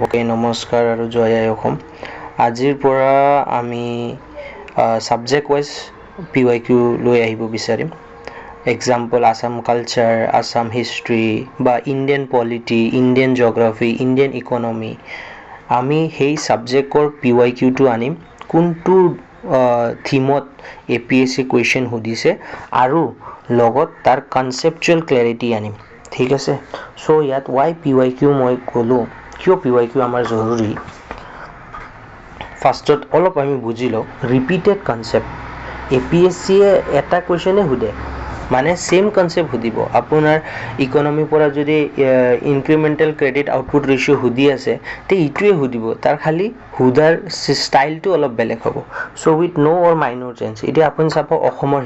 Okay নমস্কাৰ আৰু জয় আই অসম। আজিৰ পৰা আমি ছাবজেক্ট ৱাইজ PYQ লৈ আহিব বিচাৰিম। Example Assam culture, Assam history বা Indian polity, Indian geography, Indian economy. আমি সেই ছাবজেক্টৰ PYQটো আনিম কোনটো থিমত APSC কুৱেশ্যন সুধিছে আৰু লগত তাৰ কনচেপচুৱেল ক্লেৰিটি আনিম। ঠিক আছে, চ' ইয়াত ৱাই PYQ মই ক'লোঁ, কিয় PYQ আমাৰ জৰুৰী। ফাৰ্ষ্টত অলপ আমি বুজি লওঁ ৰিপিটেড কনচেপ্ট। APSCয়ে এটা কুৱেশ্যনে সোধে, মানে সেম কনচেপ্ট সুধিব। আপোনাৰ ইকনমিৰ পৰা যদি ইনক্ৰিমেণ্টেল ক্ৰেডিট আউটপুট ৰেচিঅ' সুধি আছে তে এইটোৱে সুধিব, তাৰ খালি সোধাৰ ষ্টাইলটো অলপ বেলেগ হ'ব। So' with no' or minor change. এতিয়া আপুনি চাব অসমৰ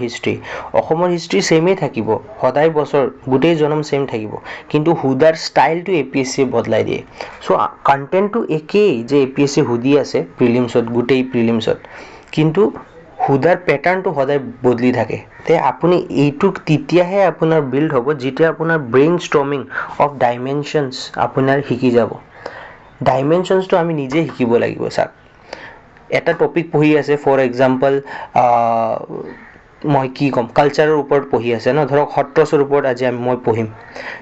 হিষ্ট্ৰী ছেমেই থাকিব, সদায় বছৰ গোটেই জনম ছেম থাকিব, কিন্তু সোধাৰ ষ্টাইলটো APSCয়ে বদলাই দিয়ে। চ' কণ্টেণ্টটো একেই যে APSC সুধি আছে প্ৰিলিমছত, গোটেই প্ৰিলিমছত, কিন্তু সোধাৰ পেটাৰ্ণটো সদায় বদলি থাকে। তে আপুনি এইটোক তেতিয়াহে আপোনাৰ বিল্ড হ'ব যেতিয়া আপোনাৰ ব্ৰেইন ষ্টৰ্মিং অফ ডাইমেনশ্যনছ আপোনাৰ শিকি যাব। ডাইমেনশ্যনছটো আমি নিজে শিকিব লাগিব। চাওক, এটা টপিক পঢ়ি আছে, ফৰ এক্সাম্পল মই কি ক'ম, কালচাৰৰ ওপৰত পঢ়ি আছে ন, ধৰক সত্ৰছৰ ওপৰত আজি মই পঢ়িম।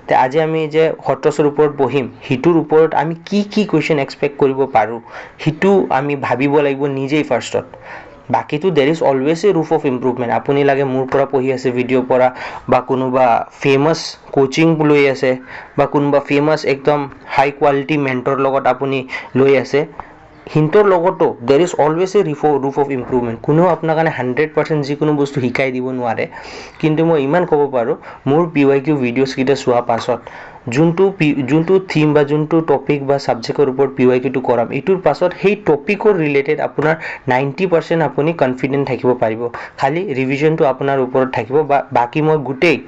তে আজি আমি যে সত্ৰছৰ ওপৰত পঢ়িম, সিটোৰ ওপৰত আমি কি কুৱেশ্যন এক্সপেক্ট কৰিব পাৰোঁ সিটো আমি ভাবিব লাগিব নিজেই ফাৰ্ষ্টত। বাকীটো দেৰ is always A roof of improvement. আপুনি লাগে মোৰ পৰা পঢ়ি আছে ভিডিঅ'ৰ পৰা, বা কোনোবা ফেমাছ কোচিং লৈ আছে, বা কোনোবা ফেমাছ একদম হাই কোৱালিটি মেণ্টৰ লগত আপুনি লৈ আছে, সিহঁতৰ লগতো দেৰ is always A roof of improvement. কোনেও আপোনাৰ কাৰণে 100% যিকোনো বস্তু শিকাই দিব নোৱাৰে। কিন্তু মই ইমান ক'ব পাৰোঁ, মোৰ PYQ ভিডিঅ'ছকেইটা চোৱাৰ পাছত যোনটো থিম বা যোনটো টপিক বা ছাবজেক্টৰ ওপৰত PYQটো কৰাম, এইটোৰ পাছত সেই টপিকৰ ৰিলেটেড আপোনাৰ 90% আপুনি কনফিডেণ্ট থাকিব পাৰিব। খালি ৰিভিজনটো আপোনাৰ ওপৰত থাকিব। বা বাকী মই গোটেই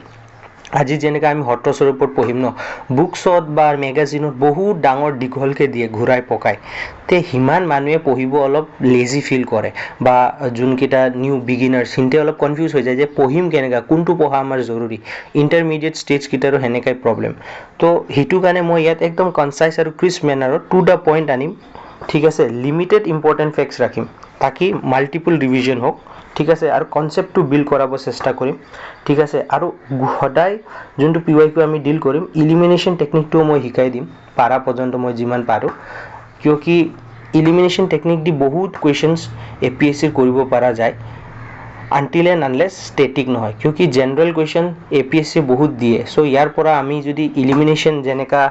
আজি যেনেকৈ আমি সত্ৰছৰ ওপৰত পঢ়িম ন, বুকছত বা মেগাজিনত বহুত ডাঙৰ দীঘলকৈ দিয়ে ঘূৰাই পকাই, তে সিমান মানুহে পঢ়িব অলপ লেজি ফিল কৰে, বা যোনকেইটা নিউ বিগিনাৰ্ছ সিহঁতে অলপ কনফিউজ হৈ যায় যে পঢ়িম কেনেকৈ, কোনটো পঢ়া আমাৰ জৰুৰী। ইণ্টাৰমিডিয়েট ষ্টেজকেইটাৰো সেনেকাই প্ৰব্লেম। তো সেইটো কাৰণে মই ইয়াত একদম কনচাইজ আৰু ক্ৰিস্প মেনাৰত টু দ্য পইণ্ট আনিম। ঠিক আছে, লিমিটেড ইম্পৰ্টেণ্ট ফেক্টছ ৰাখিম তাকি মাল্টিপুল ৰিভিজন হওক। ঠিক আছে, আৰু কনচেপ্টটো বিল্ড কৰাব চেষ্টা কৰিম। ঠিক আছে, আৰু সদায় যোনটো PYQ আমি ডিল কৰিম, ইলিমিনেশ্যন টেকনিকটোও মই শিকাই দিম পাৰা পৰ্যন্ত মই যিমান পাৰোঁ। কিয় কি ইলিমিনেশ্যন টেকনিক দি বহুত কুৱেশ্যনছ APSCৰ কৰিব পৰা যায়, আনটিল এণ্ড আনলেছ ষ্টেটিক নহয়। কিয় কি জেনেৰেল কুৱেশ্যন APSCয়ে বহুত দিয়ে। চ' ইয়াৰ পৰা আমি যদি ইলিমিনেশ্যন যেনেকা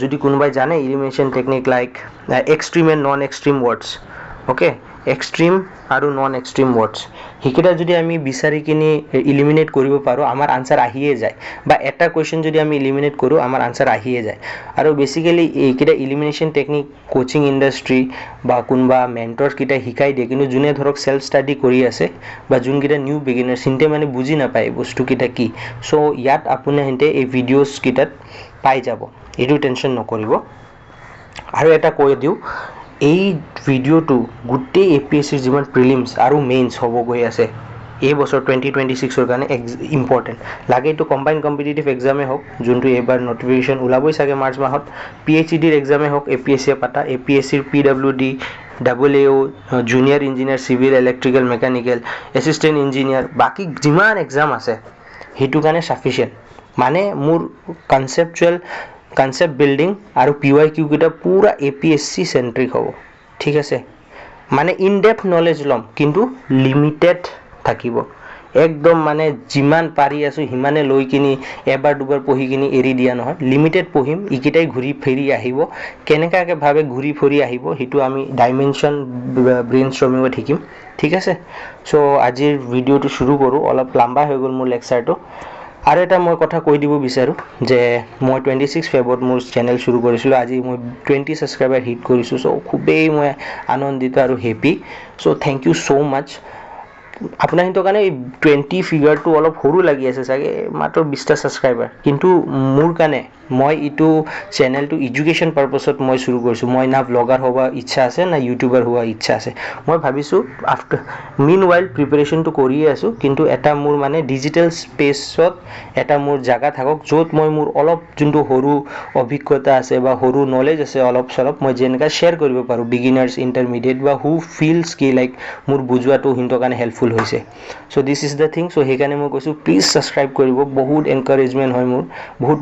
যদি কোনোবাই জানে elimination technique like extreme and non extreme words, okay, extreme আৰু নন এক্সট্ৰিম ৱৰ্ডছ, সেইকেইটা যদি আমি বিচাৰি কিনি ইলিমিনেট কৰিব পাৰোঁ, আমাৰ আনচাৰ আহিয়ে যায়। বা এটা কুৱেশ্যন যদি আমি ইলিমিনেট কৰোঁ, আমাৰ আনচাৰ আহিয়ে যায়। আৰু বেচিকেলি এইকেইটা ইলিমিনেশ্যন টেকনিক কোচিং ইণ্ডাষ্ট্ৰী বা কোনোবা মেণ্টৰছকেইটাই শিকাই দিয়ে, কিন্তু যোনে ধৰক চেল্ফ ষ্টাডি কৰি আছে বা যোনকেইটা নিউ বিগিনাৰ সিহঁতে মানে বুজি নাপায় বস্তুকেইটা কি। চ' ইয়াত আপুনি সিহঁতে এই ভিডিঅ'ছকেইটাত পাই যাব, এইটো টেনশ্যন নকৰিব। আৰু এটা কৈ দিওঁ, এই ভিডিঅ'টো গোটেই APSCৰ যিমান প্ৰিলিমছ আৰু মেইনছ হ'ব গৈ আছে এই বছৰ 2026ৰ কাৰণে ইম্পৰ্টেণ্ট। লাগে এইটো কম্বাইন কম্পিটিটিভ এক্সামেই হওক, যোনটো এইবাৰ নটিফিকেশ্যন ওলাবই চাগে মাৰ্চ মাহত, PhDৰ এক্সামেই হওক APSCয়ে পাতা, APSCৰ PWD, AAO, junior engineer civil electrical mechanical, assistant engineer, বাকী যিমান এক্সাম আছে সেইটো কাৰণে চাফিচিয়েণ্ট। মানে মোৰ কনচেপ্ট বিল্ডিং আৰু PYQ কেইটা পূৰা APSC চেণ্ট্ৰিক হ'ব। ঠিক আছে, মানে ইন ডেপথ নলেজ ল'ম, কিন্তু লিমিটেড থাকিব। একদম মানে যিমান পাৰি আছোঁ সিমানে লৈ কিনি এবাৰ দুবাৰ পঢ়ি কিনি এৰি দিয়া নহয়, লিমিটেড পঢ়িম। এইকেইটাই ঘূৰি ফিৰি আহিব, কেনেকুৱাকৈ ভাৱে ঘূৰি ফুৰি আহিব সেইটো আমি ডাইমেনশ্যন ব্ৰেইন ষ্টৰ্মিঙত শিকিম। ঠিক আছে, চ' আজিৰ ভিডিঅ'টো শুৰু কৰোঁ। অলপ লাম্বা হৈ গ'ল মোৰ লেকচাৰটো। আৰু এটা মই কথা কৈ দিব বিচাৰোঁ যে মই 26 ফেব্ৰুৱাৰীত মোৰ চেনেল শুৰু কৰিছিলোঁ, আজি মই 20 ছাবস্ক্ৰাইবাৰ হিট কৰিছোঁ। চ' খুবেই মই আনন্দিত আৰু happy. So' thank you so' much. আপোনাৰ হিতৰ কাৰণে 20 ফিগাৰটো অলপ সৰু লাগি আছে চাগে মাত্ৰ 20টা সাবস্ক্ৰাইবাৰ কিন্তু মোৰ কাৰণে মই ইটো চেনেলটো এডুকেশ্যন পাৰপাছত মই শুৰু কৰিছো মই না ব্লগাৰ হোৱা ইচ্ছা আছে না ইউটিউবাৰ হোৱা ইচ্ছা আছে মই ভাবিছো আফটাৰ মিনৱাইল প্ৰিপাৰেচনটো কৰিয়ে আছো কিন্তু এটা মোৰ মানে ডিজিটেল স্পেচত এটা মোৰ জায়গা থাকক য'ত মই মোৰ অলপ যোনটো সৰু অভিজ্ঞতা আছে বা সৰু নলেজ আছে অলপ চলপ মই যেনেকা শ্বেয়াৰ কৰিব পাৰো বিগিনাৰ্ছ ইণ্টাৰমিডিয়েট বা হু ফিলছ কি লাইক মোৰ বুজোৱাটো হিন্তৰ কাৰণে হেল্পফুল হৈছে so this is the thing so সেইকাৰণে মই কৈছো প্লিজ সাবস্ক্ৰাইব কৰিব বহুত এনকাৰেজমেন্ট হয় মোৰ বহুত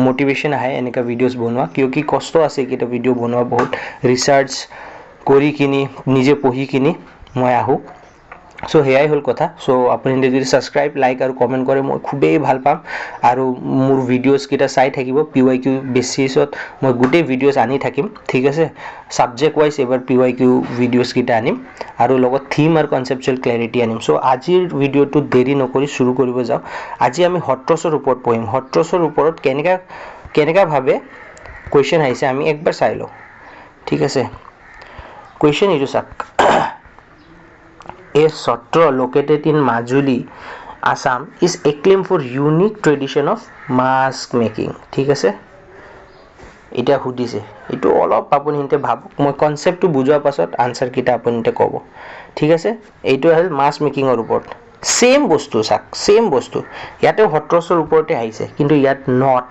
মোটিভেশ্যন আহে এনেকা ভিডিঅ'ছ বনোৱা কিয় কি কষ্ট আছে কিটা ভিডিঅ' বনোৱা বহুত ৰিসাৰ্চ কৰি কিনি নিজে পঢ়ি কিনি মই আহো সো হেয়াই হল কথা সো আপুনি যদি সাবস্ক্ৰাইব লাইক আৰু কমেন্ট কৰে মই খুবেই ভাল পাম আৰু মোৰ ভিডিঅ'ছ কিটা চাই থাকিব PYQ বেচিছত মই গোটেই ভিডিঅ'ছ আনি থাকিম ঠিক আছে সাবজেক্ট ওয়াইজ এবাৰ PYQ ভিডিঅ'ছ কিটা আনিম আৰু লগত থিম আৰু কনসেপচুৱেল ক্লাৰিটি আনিম সো আজিৰ ভিডিঅ'টো দেৰি নকৰি শুৰু কৰিব যাও আজি আমি হট্ৰছৰ ওপৰত পঢ়িম হট্ৰছৰ ওপৰত কেনেকা ভাবে কোৱেশ্চন আহিছে আমি একবাৰ চাই লও ঠিক আছে কোৱেশ্চন ইটো চাক A Sotra located in Majuli, Assam is acclaimed for unique tradition of mask making. ঠিক আছে এটা হুদিছে এটো অলপ আপুনি হিতে ভাবক মই কনসেপ্টটো বুজোৱাৰ পাছত আনসাৰ কিটা আপুনি হিতে ক'ব ঠিক আছে এইটো হল মাস্ক মেকিং এর উপর সেম বস্তু সাক সেম বস্তু ইয়াতে হট্ৰছৰ ওপৰতে আহিছে কিন্তু ইয়াত নট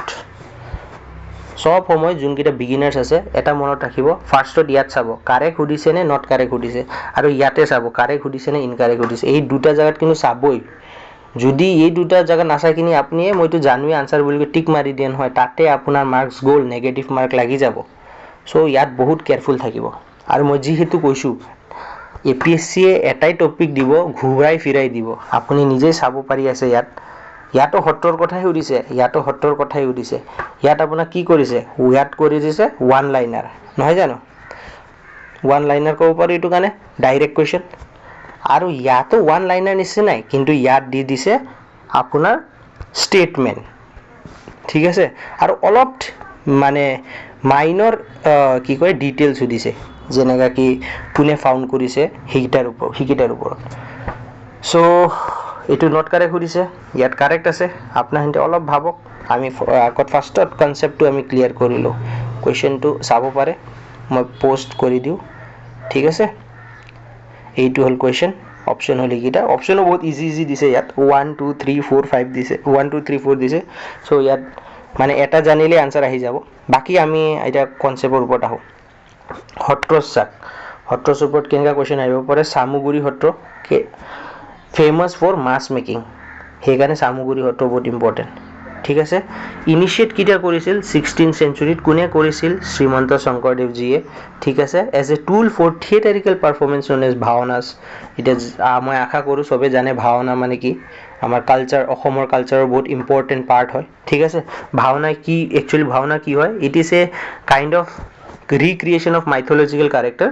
সব সময় যোন কিটা বিগিনাৰ্স আছে এটা মনত ৰাখিব ফাৰ্স্টত ইয়াত চাব কাৰেক্ট হুদিছে নে নট কাৰেক্ট হুদিছে আৰু ইয়াতে চাব কারেক্ট হুদিছে নে ইনকারেক্ট হুদিছে এই দুটা জায়গাত কিন্তু চাবই যদি এই দুটা জায়গা নাচাই কিনি আপনি মইতো জানুই আনসার বলি টিক মাৰি দেন হয় তাতে আপোনাৰ মাৰ্কস গ'ল নেগেটিভ মাৰ্ক লাগি যাব সো ইয়াত বহুত কেয়াৰফুল থাকিব আৰু মই যি হেতু কৈছো APSC এটাই টপিক দিব ঘুৰাই ফিৰাই দিব আপুনি নিজে চাব পাৰি আছে ইয়াতো হট্ৰৰ কথাই উদিছে ইয়াত আপোনাৰ কি কৰিছে ইয়াত কৰি দিছে ওয়ান লাইনাৰ নহয় জানো ওয়ান লাইনাৰ ক'ব পাৰি এটো কাৰণে ডাইৰেক্ট কোৱেশ্চন আৰু ইয়াতো ওয়ান লাইনাৰ নিছে নাই কিন্তু ইয়াত দি দিছে আপোনাৰ স্টেটমেন্ট ঠিক আছে আৰু অলপ মানে মাইনৰ কি কয় ডিটেইলছ দিছে যেনেকা কি কোনে ফাউন্ড কৰিছে হিকিটাৰ ওপৰত সো এটো নট কাৰেক্ট হইছে ইয়াত কাৰেক্ট আছে আপনাৰ হিতে অলপ ভাবক আমি আকত ফাৰ্স্টত কনসেপ্টটো আমি ক্লিয়াৰ কৰিলো কোৱেশ্চনটো চাব পাৰে মই পোস্ট কৰি দিও ঠিক আছে এইটো হল কোৱেশ্চন অপশন হল কিটা অপশনও বহুত ইজি দিছে ইয়াত 1 2 3 4 5 দিছে 1 2 3 4 দিছে সো ইয়াত মানে এটা জানিলে আনসার আহি যাব বাকি আমি এটা কনসেপ্টৰ ওপৰত আহো হট্ৰছ ওপৰত কেনেকা কোৱেশ্চন আহিব পাৰে সামুগুৰি হট্ৰ famous for mask making হেগানে সামুগুৰি হট্ৰ বহুত ইম্পৰ্টেন্ট ঠিক আছে ইনিশিয়েট কিটা কৰিছিল 16th century কোনে কৰিছিল শ্ৰীমন্ত শংকৰদেৱ জিয়ে ঠিক আছে as a tool for theatrical performance known as ভাওনাস এটা মই আশা কৰো সবে জানে ভাওনা মানে কি আমাৰ কালচাৰ অসমৰ কালচাৰৰ বহুত ইম্পৰ্টেন্ট পাৰ্ট হয় ঠিক আছে ভাওনা কি একচুয়ালি ভাওনা কি হয় it is a kind of recreation of mythological character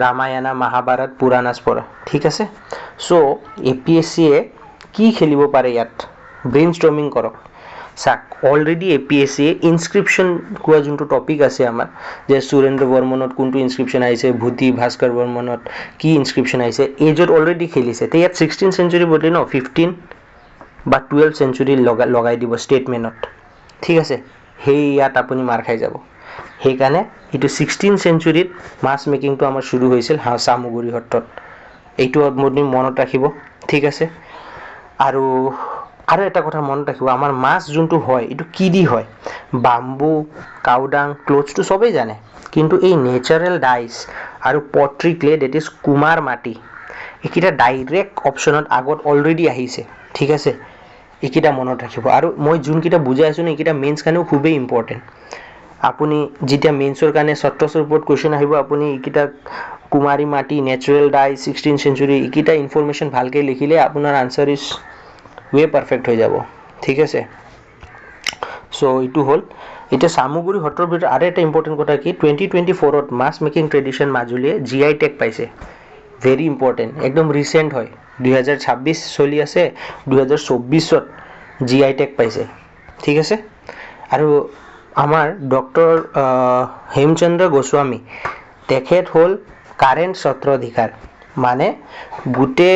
Ramayana Mahabharata Puranas পৰা ঠিক আছে সো APSC এ কি খেলিব পাৰে ইয়াত ব্ৰেইনষ্টৰ্মিং কৰক সাক অলৰেডি APSC ইনস্ক্ৰিপশন কোৱা যোনটো টপিক আছে আমাৰ যে সুৰেন্দ্ৰ বৰ্মনত কোনটো ইনস্ক্ৰিপশন আইছে ভূতি ভাস্কৰ বৰ্মনত কি ইনস্ক্ৰিপশন আইছে এজত অলৰেডি খেলিছে তে ইয়াত 16th century বলি ন 15 বা 12th century লগাই দিব স্টেটমেন্টত ঠিক আছে হেই ইয়াত আপুনি মাৰ খাই যাব হেকানে ইটো 16th century মাছ মেকিংটো আমাৰ শুৰু হৈছিল সামুগুৰি হট্ৰত এইটো আপুনি মনত ৰাখিব ঠিক আছে আৰু এটা কথা মনত ৰাখিব আমাৰ মাছ যোনটো হয় ইটো কি দি হয় বাম্বু কাউডাং ক্লোথস তো সবেই জানে কিন্তু এই নেচাৰেল ডাইস আৰু পট্ৰি ক্লে দ্যাট ইজ কুমাৰ মাটি একিটা ডাইৰেক্ট অপশনত আগত অলৰেডি আহিছে ঠিক আছে একিটা মনত ৰাখিব আৰু মই যোনকিটা বুজাই আছো একিটা মেইনছ কাৰণেও খুবেই ইম্পৰ্টেন্ট আপুনি যেতিয়া মেইনছৰ কাৰণে সত্ৰছৰ ওপৰত কোৱেশ্চন আহিব আপুনি একিটা কুমাৰী মাটি নেচাৰেল ডাই 16th century একিটা ইনফৰমেশন ভালকে লিখিলে আপোনাৰ আনসাৰ ইজ वे परफेक्ट হৈ যাব ঠিক আছে সো ইটো হল এটা সামুগুৰি হট্ৰৰ ভিতৰত আৰু এটা ইম্পৰ্টেন্ট কথা কি 2024 ত মাছ মেকিং ট্ৰেডিশন মাজুলিয়ে GI টেগ পাইছে ভেৰি ইম্পৰ্টেন্ট একদম ৰিসেন্ট হয় 2026 চলি আছে 2024 ত GI টেগ পাইছে ঠিক আছে আৰু আমাৰ ডক্টৰ হেমচন্দ্ৰ গোস্বামী তেখেত হল কাৰেন্ট সত্ৰাধিকাৰ মানে গোটে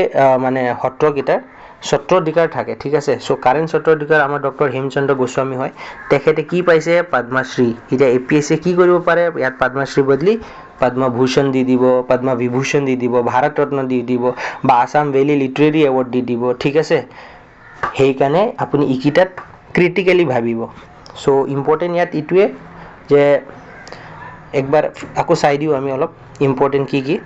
মানে সত্ৰকেইটাৰ সত্ৰাধিকাৰ থাকে ঠিক আছে সো কাৰেন্ট সত্ৰাধিকাৰ আমাৰ ডক্টৰ হেমচন্দ্ৰ গোস্বামী হয় তেখেতে কি পাইছে পদ্মশ্ৰী এতিয়া এপিএসসি কি কৰিব পাৰে ইয়াত পদ্মশ্ৰী বদলি পদ্মভূষণ দি দিব পদ্মবিভূষণ দি দিব ভাৰত ৰত্ন দি দিব বা আসাম ভেলি লিটাৰেৰী এৱাৰ্ড দি দিব ঠিক আছে সেইকাৰণে আপুনি ইকিটাত ক্ৰিটিক্যালি ভাবিব সো ইম্পৰ্টেন্ট ইয়াত ইটোৱে যে একবাৰ আকৌ চাই দিও আমি অলপ ইম্পৰ্টেন্ট কি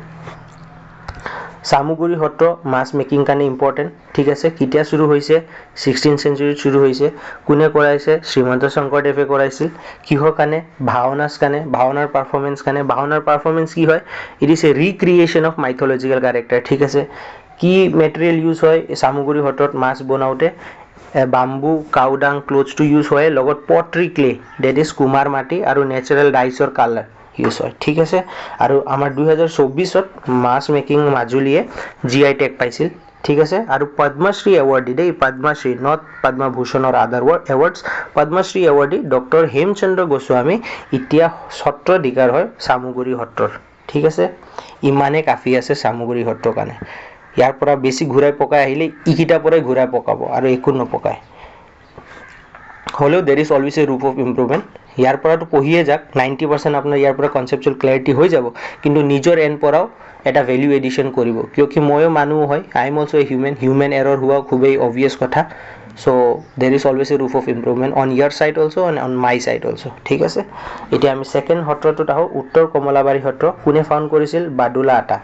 সামুগুৰি সত্ৰ মাছ মেকিং কাৰণে ইম্পৰ্টেন্ট ঠিক আছে কেতিয়া শুৰু হৈছে 16th সেঞ্চুৰীত শুৰু হৈছে কোনে কৰাইছে শ্ৰীমন্ত শংকৰদেৱে কৰাইছিল কিহৰ কাৰণে ভাওনাৰ কাৰণে ভাওনাৰ পাৰফৰমেন্স কি হয় it is a recreation of mythological character ঠিক আছে কি মেটেৰিয়েল ইউজ হয় সামুগুৰি সত্ৰত মাছ বনাওতে বাম্বু কাউডাং ক্লোথছ টু ইউজ হয় লগত পট্ৰি ক্লে দ্যাট ইজ কুমাৰ মাটি আৰু নেচাৰেল ডাইছৰ কালাৰ ইউজ হয় ঠিক আছে আৰু আমাৰ 2024ত মাছ মেকিং মাজুলীয়ে জিআই টেগ পাইছিল ঠিক আছে আৰু পদ্মশ্ৰী এৱাৰ্ড দেই Padmashri not Padma Bhushan or other awards Padma Shri award doctor Hemchandra Goswami এতিয়া সত্ৰাধিকাৰ হয় সামুগুৰি সত্ৰৰ ঠিক আছে ইমানে কাফি আছে সামুগুৰি সত্ৰৰ কাৰণে ইয়াৰ পৰা বেছি ঘূৰাই পকাই আহিলে ইকিটা পৰাই ঘূৰাই পকাব আৰু একো নপকায় হলেও there is always a room of improvement ইয়াৰ পৰাটো পঢ়িয়ে যাক 90% আপোনাৰ ইয়াৰ পৰা কনসেপচুৱেল ক্লাৰিটি হৈ যাব কিন্তু নিজৰ এন পৰাও এটা ভ্যালু এডিশন কৰিব কিয়কি ময়ো মানুহ হয় I am also a human error হোৱা খুবেই অবভিয়াস কথা so there is always a roof of improvement on your side also and on my side also ঠিক আছে এতিয়া আমি সেকেন্ড সত্ৰটোত আহো উত্তৰ কমলাবাৰী সত্ৰ কোনে ফাউন্ড কৰিছিল বাদুলা আটা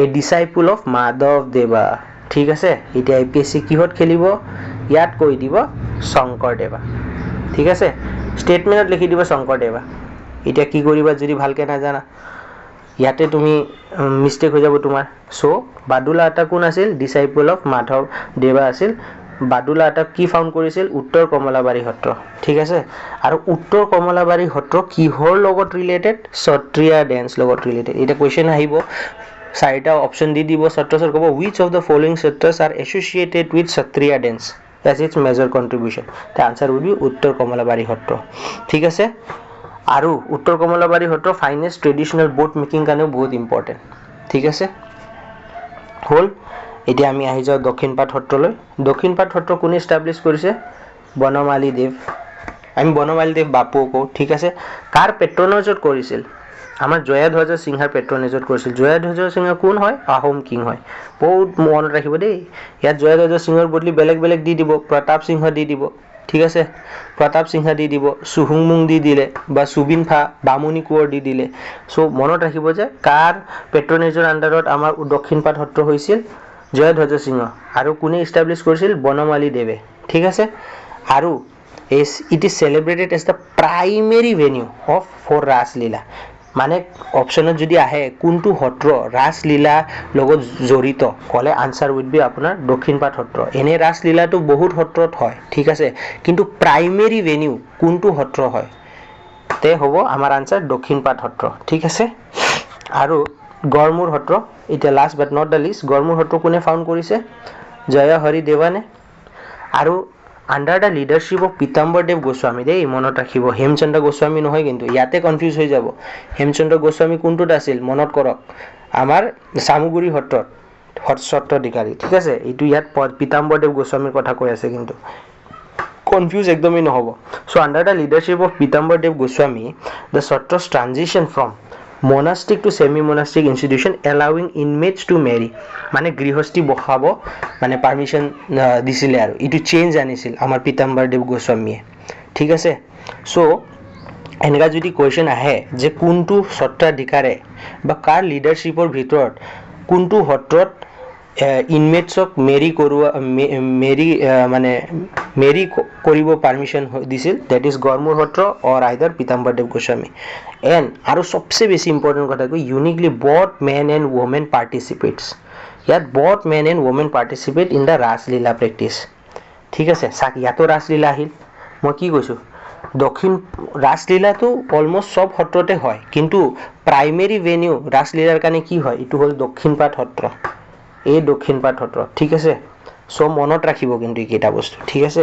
a disciple of মাধৱ দেৱা ঠিক আছে এতিয়া এপিএসসি কিহত খেলিব ইয়াত কৈ দিব শংকৰদেৱা ঠিক আছে স্টেটমেন্টত লিখি দিব শংকৰদেৱা এতিয়া কি কৰিবা যদি ভালকে নাজানা ইয়াতে তুমি মিস্টেক হৈ যাব তোমাৰ সো বাদুলা আটা কোন আছিল ডিসাইপল অফ মাধৱ দেৱা আছিল বাদুলা আটা কি ফাউন্ড কৰিছিল উত্তৰ কমলাবাৰী সত্ৰ ঠিক আছে আৰু উত্তৰ কমলাবাৰী সত্ৰ কিহৰ লগত ৰিলেটেড সত্ৰীয়া ড্যান্স লগত ৰিলেটেড এটা কোৱেশ্চন আহিব চাৰিটা অপচন দি দিব সত্ৰসৰ কব which of the following সত্ৰস are associated with satriya dance as its major contribution the answer would be উত্তৰ কমলাবাৰী সত্ৰ ঠিক আছে আৰু উত্তৰ কমলাবাৰী সত্ৰ ফাইনেষ্ট ট্ৰেডিশনাল বোট মেকিং কাৰণেও বহুত ইম্পৰ্টেন্ট ঠিক আছে হল এতিয়া আমি আহি যাও দক্ষিণপাট সত্ৰলৈ দক্ষিণপাট সত্ৰ কোনে এস্টাবলিশ কৰিছে বনমালী দেৱ আমি বনমালী দেৱ বাপু কো ঠিক আছে কাৰ পেট্ৰনেজত কৰিছিল আমাৰ জয়াধ্বজ সিংহাৰ পেট্ৰনেজত কৰিছিল জয়াধ্বজ সিংহ কোন হয় আহোম কিং হয় বহুত মনত ৰাখিব দেই ইয়াত জয়াধ্বজ সিংহৰ বদলি বেলেগ বেলেগ দি দিব প্ৰতাপ সিংহ দি দিব ঠিক আছে প্ৰতাপ সিংহ দি দিব সুহুংমুং দি দিলে বা সুবিনফা বামুনি কোঁৱৰ দি দিলে সো মনত ৰাখিব যে কাৰ পেট্ৰনেজৰ আন্ডাৰত আমাৰ দক্ষিণপাট সত্ৰ হৈছিল জয়ধ্বজ সিংহ আৰু কোনে এস্টাবলিশ কৰিছিল বনমালী দেৱে ঠিক আছে আৰু it is celebrated as the primary venue of for ras lila মানে অপচনত যদি আহে কোনটো সত্ৰ ৰাস লীলা লগত জড়িত কলে আনসাৰ উইড বি আপোনাৰ দক্ষিণপাট সত্ৰ এনে ৰাস লীলাটো বহুত সত্ৰত হয় ঠিক আছে কিন্তু প্ৰাইমেৰী ভেনিউ কোনটো সত্ৰ হয় তে হ'ব আমাৰ আনসাৰ দক্ষিণপাট সত্ৰ ঠিক আছে আৰু গড়মূৰ সত্ৰ এটা last but not the least Garamur Satra কোনে ফাউন্ড কৰিছে জয় হৰি দেৱানে আৰু under the leadership of Pitambar Dev Goswami দেই মনত ৰাখিব হেমচন্দ্ৰ গোস্বামী নহয় কিন্তু ইয়াতে কনফিউজ হৈ যাব হেমচন্দ্ৰ গোস্বামী কোনটোত আছিল মনত কৰক আমাৰ সামুগুৰি সত্ৰত সত্ৰাধিকাৰী ঠিক আছে এইটো ইয়াত পিতাম্বৰ দেৱ গোস্বামীৰ কথা কৈ আছে কিন্তু কনফিউজ একদমই নহব so under the leadership of Pitambar Dev Goswami the Satra's transition from monastic to semi monastic institution allowing inmates to marry মানে গৃহস্থী বহাব মানে পারমিশন দিছিলে আৰু ইটো চেঞ্জ আনিছিল আমাৰ পিতাম্বৰ দেৱ গোস্বামীয়ে ঠিক আছে সো এনেকা যদি কোৱেশ্চন আহে যে কোনটো সত্ৰাধিকাৰে বা কাৰ লিডাৰশ্বিপৰ ভিতৰত কোনটো সত্ৰত ইনমেটছক মেৰি কৰিব পাৰমিশন দিছিল that is Garamur Satra or either Pitambar Dev Goswami and আৰু সবচেয়ে বেছি ইম্পৰ্টেন্ট কথা কই uniquely both men and women participates ইয়াত both men and women participate in the ras lila practice ঠিক আছে সাক ইয়াতো ras lila আহিল মই কি কৈছো দক্ষিণ ras lila তো অলমোস্ট সব সত্ৰতে হয় কিন্তু প্ৰাইমেৰী ভেনিউ ras lilaৰ কাৰণে কি হয় ইটো হল দক্ষিণপাট সত্ৰ এই দক্ষিণপাট সত্ৰ ঠিক আছে সো মনত ৰাখিব কিন্তু এইটা বস্তু ঠিক আছে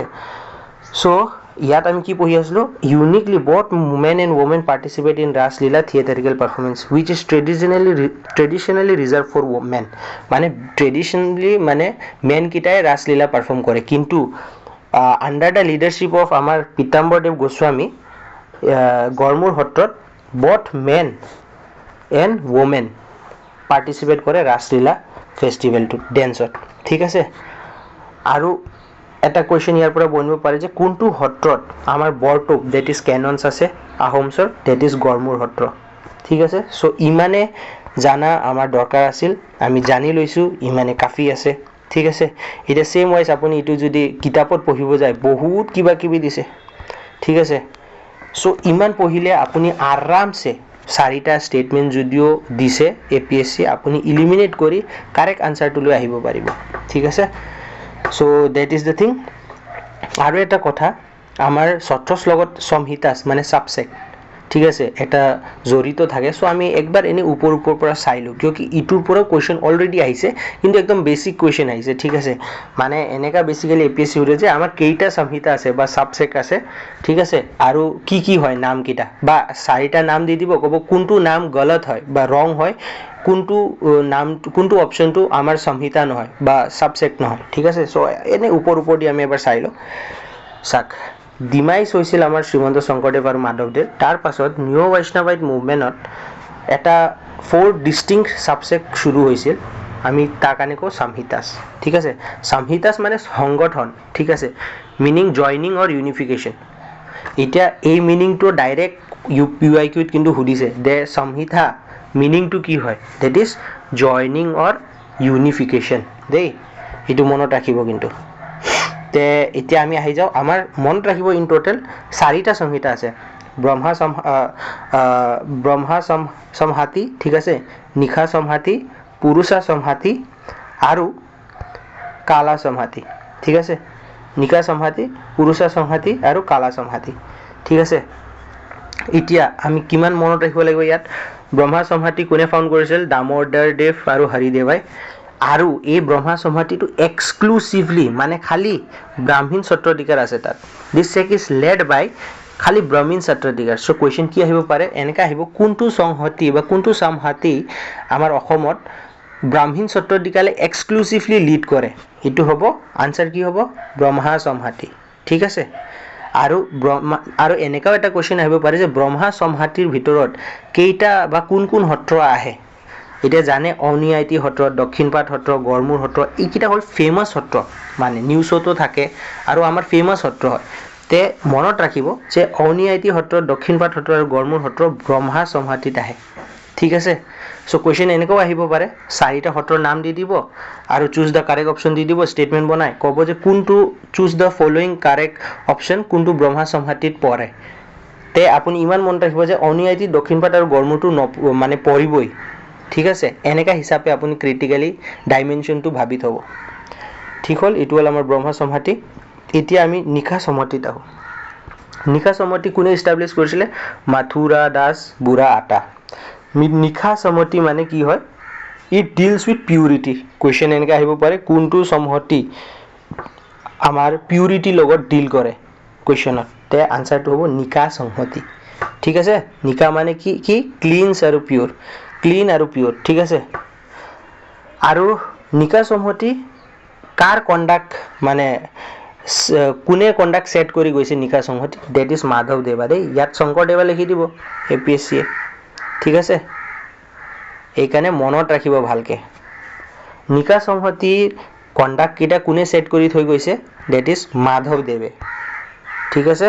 সো ইয়াত আমি কি পঢ়ি আছিলোঁ uniquely both men and women participate in Raslila theatrical performance which is traditionally reserve for men মানে ট্ৰেডিশ্যনেলি মানে মেনকেইটাই ৰাসলীলা পাৰফৰ্ম কৰে কিন্তু আণ্ডাৰ দ্য লিডাৰশ্বিপ অফ আমাৰ পীতাম্বৰদেৱ গোস্বামী গড়মূৰ সত্ৰত both men and women participate কৰে ৰাসলীলা ফেষ্টিভেলটোত ডেন্সত ঠিক আছে আৰু এটা কুৱেশ্যন ইয়াৰ পৰা বনিব পাৰে যে কোনটো সত্ৰত আমাৰ বৰটোপ ডেট ইজ কেননছ আছে আহোমছৰ ডেট ইজ গড়মূৰ সত্ৰ ঠিক আছে চ' ইমানে জানা আমাৰ দৰকাৰ আছিল আমি জানি লৈছোঁ ইমানে কাফি আছে ঠিক আছে এতিয়া চেম ৱাইজ আপুনি এইটো যদি কিতাপত পঢ়িব যায় বহুত কিবা কিবি দিছে ঠিক আছে চ' ইমান পঢ়িলে আপুনি আৰামছে চাৰিটা ষ্টেটমেণ্ট যদিও দিছে APSC আপুনি ইলিমিনেট কৰি কাৰেক্ট আনচাৰটো লৈ আহিব পাৰিব ঠিক আছে চ' ডেট ইজ দ্য থিং আৰু এটা কথা আমাৰ সত্ৰছ লগত সংহিতাস মানে সাবসেক্ট ঠিক আছে এটা জড়িত থাকে চ' আমি একবাৰ এনে ওপৰ পৰা চাইলোঁ কিয় কি ইটোৰ পৰা কুৱেশ্যন অলৰেডি আহিছে কিন্তু একদম বেছিক কুৱেশ্যন আহিছে ঠিক আছে মানে এনেকা বেছিকেলি APSC সুধে যে আমাৰ কেইটা সংহিতা আছে বা সাবসেক্ট আছে ঠিক আছে আৰু কি হয় নামকেইটা বা চাৰিটা নাম দি দিব ক'ব কোনটো নাম গলত হয় বা ৰং হয় কোনটো অপশ্যনটো আমাৰ সংহিতা নহয় বা সাবসেক্ট নহয় ঠিক আছে চ' এনে ওপৰ দি আমি এবাৰ চাই লওঁ চাক ডিমাইজ হৈছিল আমাৰ শ্ৰীমন্ত শংকৰদেৱ আৰু মাধৱদেৱ তাৰ পাছত নিউ বৈষ্ণৱাইট মুভমেণ্টত এটা 4 ডিষ্টিংক্ট সাবসেক্ট শুৰু হৈছিল আমি তাৰ কাৰণে কওঁ সংহিতাস ঠিক আছে সংহিতাস মানে সংগঠন ঠিক আছে মিনিং জয়নিং অৰ ইউনিফিকেশ্যন এতিয়া এই মিনিংটো ডাইৰেক্ট UIQত কিন্তু সুধিছে দে সংহিতা মিনিংটো কি হয় that is joining or unification দেই এইটো মনত ৰাখিব কিন্তু তে এতিয়া আমি আহি যাওঁ আমাৰ মনত ৰাখিব ইন টোটেল চাৰিটা সংহিতা আছে ব্ৰহ্মা সংহাতি ঠিক আছে নিশা সংহাতি পুৰুষা সংহাতি আৰু কালা সংহাতি ঠিক আছে নিশা সংহাতি পুৰুষা সংহাতি আৰু কালা সংহাতি ঠিক আছে এতিয়া আমি কিমান মনত ৰাখিব লাগিব ইয়াত ব্ৰহ্মা সংহাতি কোনে ফাউণ্ড কৰিছিল দামোদৰ দেৱ আৰু হৰিদেৱাই আৰু এই ব্ৰহ্মা সংহিতাটো এক্সক্লুসিভলি মানে খালি ব্ৰাহ্মণ সত্ৰাধিকাৰ আছে তাত this check is led by খালি ব্ৰাহ্মণ সত্ৰাধিকাৰ চ' কুৱেশ্যন কি আহিব পাৰে এনেকা আহিব কোনটো সংহতি বা কোনটো সংহতি আমাৰ অসমত ব্ৰাহ্মণ সত্ৰাধিকাৰে এক্সক্লুসিভলি লিড কৰে এইটো হ'ব আনসাৰ কি হ'ব ব্ৰহ্মা সংহতি ঠিক আছে আৰু এনেকাও এটা কুৱেশ্যন আহিব পাৰে যে ব্ৰহ্মা সংহতিৰ ভিতৰত কেইটা বা কোন সত্ৰ আহে এতিয়া জানে অনিয়াইতি সত্ৰ দক্ষিণপাট সত্ৰ গড়মূৰ সত্ৰ এইকেইটা হ'ল ফেমাছ সত্ৰ মানে নিউজতো থাকে আৰু আমাৰ ফেমাছ সত্ৰ হয় তে মনত ৰাখিব যে অনিয়াইতি সত্ৰ দক্ষিণপাট সত্ৰ আৰু গড়মূৰ সত্ৰ ব্ৰহ্মা সংহতিত আহে ঠিক আছে চ' কুৱেশ্যন এনেকাও আহিব পাৰে চাৰিটা সত্ৰৰ নাম দি দিব আৰু চুজ দ্য কাৰেক্ট অপশ্যন দি দিব ষ্টেটমেণ্ট বনাই ক'ব যে কোনটো choose the following correct option কোনটো ব্ৰহ্মা সংহতিত পৰে তে আপুনি ইমান মনত ৰাখিব যে অনিয়াইতি দক্ষিণপাট আৰু গড়মূৰটো মানে পৰিবই ঠিক আছে এনেকা হিচাপে আপুনি ক্ৰিটিক্যালি ডাইমেনশনটো ভাবি থব ঠিক হ'ল এইটো হ'ল আমাৰ ব্ৰহ্মা সংহতি এতিয়া আমি নিশা সংহতিত আহোঁ নিশা সংহতি কোনে ইষ্টাব্লিছ কৰিছিলে মাথুৰা দাস বুঢ়া আটা নিশা সংহতি মানে কি হয় it deals with purity question এনেকৈ আহিব পাৰে কোনটো সংহতি আমাৰ পিউৰিটিৰ লগত ডিল কৰে কুৱেশ্যনত তে আনচাৰটো হ'ব নিশা সংহতি ঠিক আছে নিশা মানে কি ক্লিনছ আৰু পিয়ৰ ক্লিন আৰু পিয়ৰ ঠিক আছে আৰু নিশা সংহতি কাৰ কণ্ডাক্ট মানে কোনে কণ্ডাক্ট সেট কৰি গৈছে নিশা সংহতি ডেট ইজ মাধৱদেৱা দেই ইয়াত শংকৰদেৱা লিখি দিব APSCয়ে ঠিক আছে এইকাৰণে মনত ৰাখিব ভালকে নিশা সংহতিৰ কণ্ডাক্ট কেইটা কোনে সেট কৰি থৈ গৈছে ডেট ইজ মাধৱদেৱে ঠিক আছে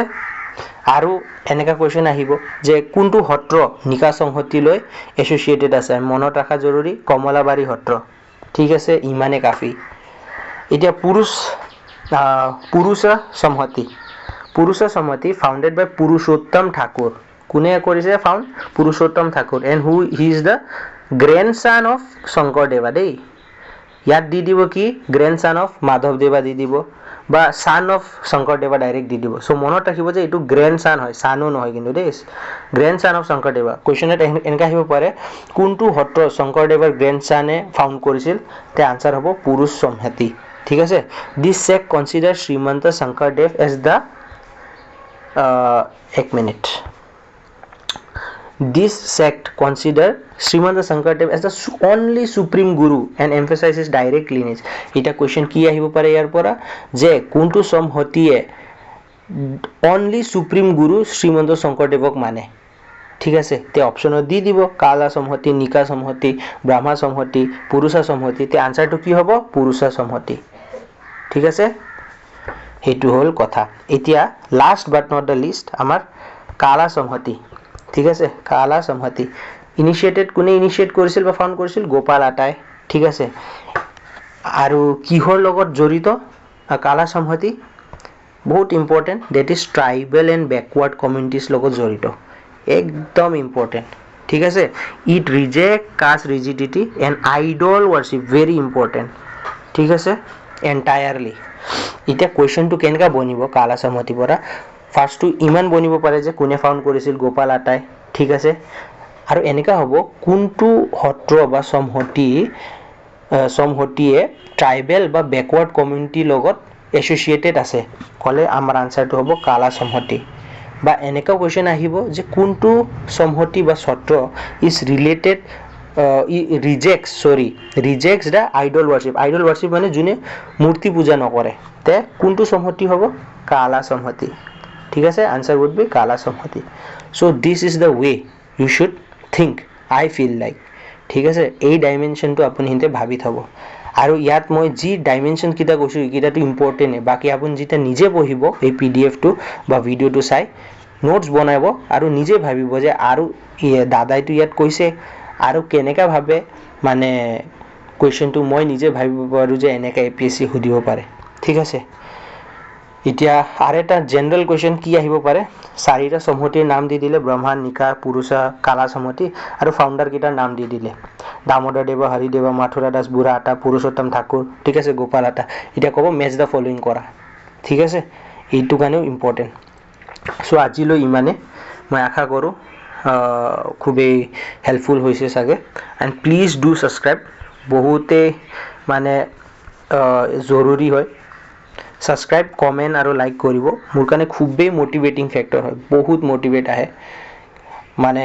আৰু এনেকা কুৱেশ্যন আহিব যে কোনটো সত্ৰ নিশা সংহতিলৈ এছ'চিয়েটেড আছে মনত ৰাখা জৰুৰী কমলাবাৰী সত্ৰ ঠিক আছে ইমানে কাফি এতিয়া পুৰুষা সংহতি ফাউণ্ডেড বাই পুৰুষোত্তম ঠাকুৰ কোনে কৰিছে found Purushottam Thakur and he is the grandson of Sankardeva দেই ইয়াত দি দিব কি গ্ৰেণ্ডছন অফ মাধৱদেৱা দি দিব বা son of শংকৰদেৱা ডাইৰেক্ট দি দিব চ' মনত ৰাখিব যে এইটো গ্ৰেণ্ডছন হয় সানো নহয় কিন্তু দেই গ্ৰেণ্ডছন অফ শংকৰদেৱা কুৱেশ্যনত এনেকৈ আহিব পাৰে কোনটো সত্ৰ শংকৰদেৱৰ গ্ৰেণ্ডছনে ফাউণ্ড কৰিছিল তে আনচাৰ হ'ব পুৰুষ সংহতি ঠিক আছে this sect consider Srimanta Sankardev as the एक मिनिट This sect consider Srimanta Shankardev as the only supreme guru and emphasizes direct lineage. এটা question কি আহিব পাৰে ইয়াৰ পৰা যে কোনটো সমহতিয়ে only supreme guru শ্ৰীমন্ত শংকৰদেৱক মানে ঠিক আছে তে অপচনত দি দিব কালা সমহতি নিকা সমহতি ব্ৰহ্মা সমহতি পুৰুষা সমহতি তে আনসাৰটো কি হ'ব পুৰুষা সমহতি ঠিক আছে হেতু হল কথা এতিয়া last but not the list আমাৰ কালা সমহতি ঠিক আছে কালা সমহতি ইনিশিয়েটেড কোনে ইনিশিয়েট কৰিছিল বা ফাউন্ড কৰিছিল গোপাল আটাই ঠিক আছে আৰু কিহৰ লগত জড়িত কালা সমহতি বহুত important that is tribal and backward communities লগত জড়িত একদম ইম্পৰ্টেন্ট ঠিক আছে it reject caste rigidity and idol worship very important ঠিক আছে এন্টায়াৰলি এতিয়া কোৱেশ্চনটো কেনেকা বনিব কালা সমহতি পৰা ফাৰ্স্টটো ইমান বনিব পাৰে যে কোনে ফাউন্ড কৰিছিল গোপাল আটাই ঠিক আছে আৰু এনেকা হ'ব কোনটো সত্ৰ বা সমহতিয়ে ট্ৰাইবেল বা ব্যাকওয়াৰ্ড কমিউনিটি লগত এসোসিয়েটেড আছে কলে আমাৰ আনসাৰটো হ'ব কালা সমহতি বা এনেকা কোৱেশ্চন আহিব যে কোনটো সমহতি বা সত্ৰ is related rejects the idol worship মানে যোনে মূৰ্তি পূজা নকৰে তে কোনটো সমহতি হ'ব কালা সমহতি ঠিক আছে answer would be kala samhati so this is the way you should think I feel like ঠিক আছে এই ডাইমেনশনটো আপুনি হিতে ভাবি থব আৰু ইয়াত মই যি ডাইমেনশন কিটা কৈছো কিটাটো ইম্পৰ্টেন্ট বাকি আপুনি যেটা নিজে পঢ়িব এই পিডিএফ টো বা ভিডিওটো চাই নোটস বনাইব আৰু নিজে ভাবিব যে আৰু দাদাইটো ইয়াত কৈছে আৰু কেনেকা ভাবে মানে কোৱেশ্চনটো মই নিজে ভাবিব পাৰো যে এনেকা এপিএসসি সুধিব পাৰে ঠিক আছে এতিয়া আৰু এটা জেনাৰেল কোৱেশ্চন কি আহিব পাৰে চাৰিটা সমহতিৰ নাম দি দিলে ব্ৰহ্মা নিকা পুৰুষা কালা সমহতি আৰু ফাউন্ডাৰ কিটাৰ নাম দি দিলে দামোদৰ দেৱ হৰিদেৱ মাথুৰা দাস বুঢ়া আটা পুৰুষোত্তম ঠাকুৰ ঠিক আছে গোপাল আটা এটা ক'ব মেচ দা ফলোইং কৰা ঠিক আছে এইটো কাৰণেও ইম্পৰ্টেন্ট সো আজিলৈ ইমানে মই আশা কৰো খুবেই হেল্পফুল হৈছে সাগে এন্ড প্লিজ ডু সাবস্ক্ৰাইব বহুতে মানে জৰুৰী হয় সাবস্ক্ৰাইব কমেন্ট আৰু লাইক কৰিব মোৰ কাৰণে খুবেই মোটিভেটিং ফ্যাক্টৰ হয় বহুত মোটিভেট আহে মানে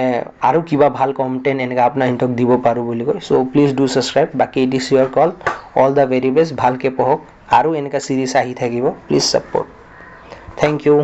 আৰু কিবা ভাল কন্টেন্ট এনেকা আপোনাৰ হিন্তক দিব পাৰো বুলি কয় সো প্লিজ ডু সাবস্ক্ৰাইব বাকি it is your call all the very best ভালকে পঢ়ক আৰু এনেকা সিৰিজ আহি থাকিব প্লিজ সাপোৰ্ট থ্যাংক ইউ